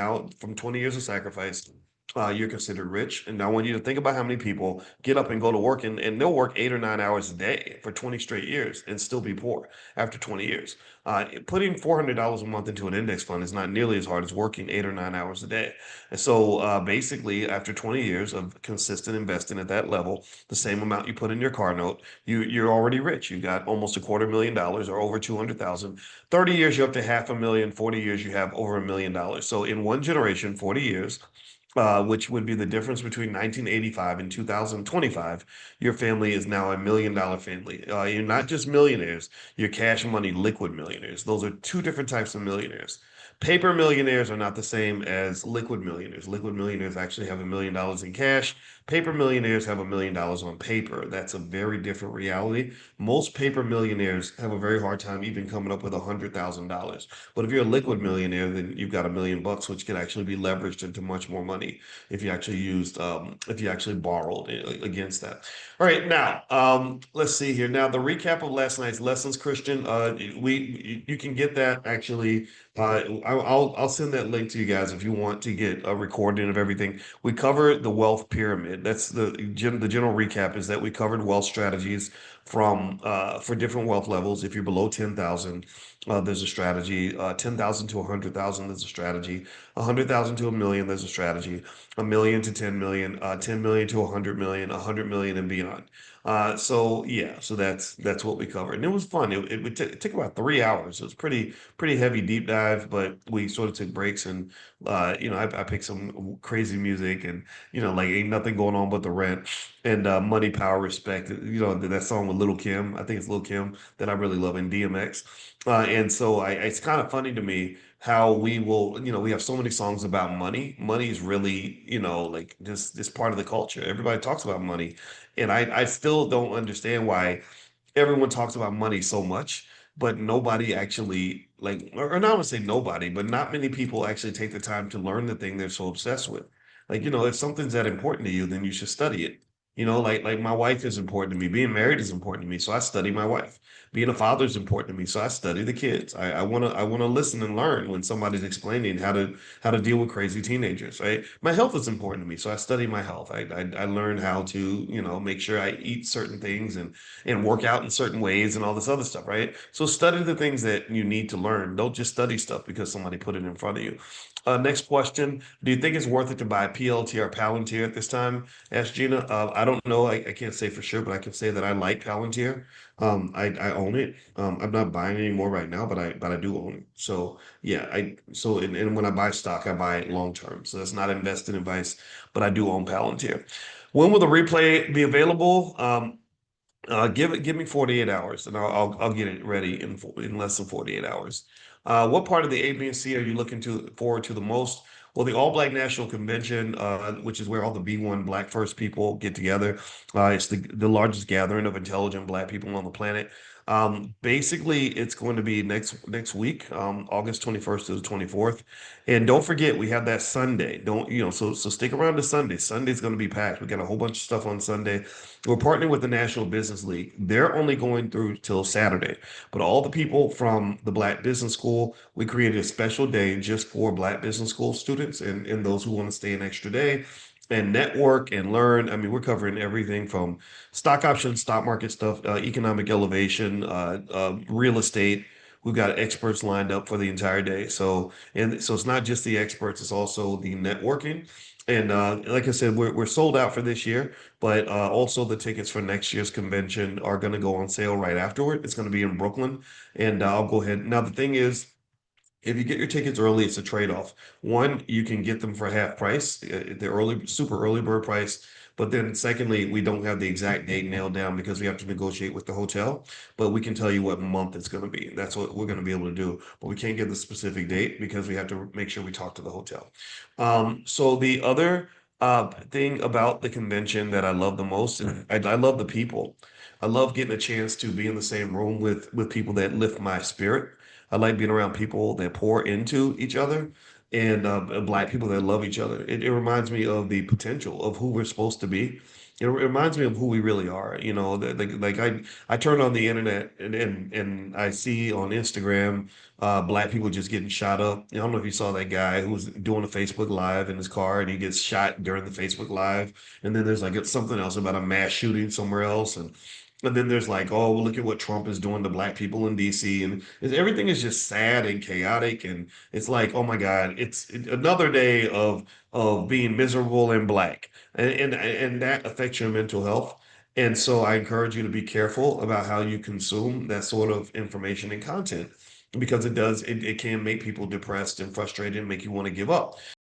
now from 20 years of sacrifice, you're considered rich. And I want you to think about how many people get up and go to work and they'll work 8 or 9 hours a day for 20 straight years and still be poor after 20 years. Putting $400 a month into an index fund is not nearly as hard as working 8 or 9 hours a day. And so basically, after 20 years of consistent investing at that level, the same amount you put in your car note, you're already rich. You got almost $250,000 or over 200,000. 30 years, you're up to 500,000. 40 years, you have over $1 million. So in one generation, 40 years, which would be the difference between 1985 and 2025, your family is now $1 million family. You're not just millionaires, you're cash money liquid millionaires. Those are two different types of millionaires. Paper millionaires are not the same as liquid millionaires. Liquid millionaires actually have $1 million in cash. Paper millionaires have $1 million on paper. That's a very different reality. Most paper millionaires have a very hard time even coming up with $100,000. But if you're a liquid millionaire, then you've got $1 million, which can actually be leveraged into much more money if you actually if you actually borrowed against that. All right, now let's see here. Now the recap of last night's lessons, Christian. You can get that actually. I'll send that link to you guys if you want to get a recording of everything. We covered the wealth pyramid. That's the general recap is that we covered wealth strategies from for different wealth levels. If you're below 10,000, there's a strategy. 10,000 to 100,000, there's a strategy. 100,000 to a million, there's a strategy. A million to 10 million, 10 million to 100 million, 100 million and beyond. So yeah, so that's what we covered, and it was fun. It took about 3 hours. It was pretty heavy deep dive, but we sort of took breaks and I picked some crazy music and like ain't nothing going on but the rent and money, power, respect. That song with Little Kim. I think it's Little Kim that I really love in DMX. And so it's kind of funny to me how we have so many songs about money. Money is really, like this part of the culture. Everybody talks about money. And I still don't understand why everyone talks about money so much, but nobody actually or not to say nobody, but not many people actually take the time to learn the thing they're so obsessed with. If something's that important to you, then you should study it. Like my wife is important to me. Being married is important to me, so I study my wife. Being a father is important to me, so I study the kids. I wanna listen and learn when somebody's explaining how to deal with crazy teenagers, right? My health is important to me, so I study my health. I learn how to make sure I eat certain things and work out in certain ways and all this other stuff, right? So study the things that you need to learn. Don't just study stuff because somebody put it in front of you. Next question. Do you think it's worth it to buy PLT or Palantir at this time? Asked Gina. I don't know. I can't say for sure, but I can say that I like Palantir. I own it. I'm not buying anymore right now, but I do own it. So yeah, and when I buy stock, I buy it long term. So that's not investing advice, but I do own Palantir. When will the replay be available? Give me 48 hours and I'll get it ready in less than 48 hours. What part of the ABC are you looking forward to the most? Well, the All Black National Convention, which is where all the B1 Black First people get together. It's the largest gathering of intelligent Black people on the planet. Basically, it's going to be next week, August 21st to the 24th. And don't forget, we have that Sunday. Don't, so stick around to Sunday. Sunday's going to be packed. We got a whole bunch of stuff on Sunday. We're partnering with the National Business League. They're only going through till Saturday, but all the people from the Black Business School, we created a special day just for Black Business School students and those who want to stay an extra day and network and learn. I mean, we're covering everything from stock options, stock market stuff, economic elevation, real estate. We've got experts lined up for the entire day. So it's not just the experts, it's also the networking. And like I said, we're sold out for this year, but also the tickets for next year's convention are going to go on sale right afterward. It's going to be in Brooklyn, and I'll go ahead. Now, the thing is, if you get your tickets early, it's a trade-off. One, you can get them for half price, the super early bird price. But then secondly, we don't have the exact date nailed down because we have to negotiate with the hotel, but we can tell you what month it's going to be. That's what we're going to be able to do. But we can't get the specific date because we have to make sure we talk to the hotel. So the other thing about the convention that I love the most, and I love the people. I love getting a chance to be in the same room with people that lift my spirit. I like being around people that pour into each other. and black people that love each other. It reminds me of the potential of who we're supposed to be. It reminds me of who we really are. You know, like I turn on the internet and I see on Instagram black people just getting shot up. I don't know if you saw that guy who was doing a Facebook Live in his car and he gets shot during the Facebook Live. And then there's like something else about a mass shooting somewhere else. And then there's like, oh, well, look at what Trump is doing to black people in DC. And everything is just sad and chaotic. And it's like, oh my God, another day of being miserable and black. And that affects your mental health. And so I encourage you to be careful about how you consume that sort of information and content because it can make people depressed and frustrated and make you want to give up.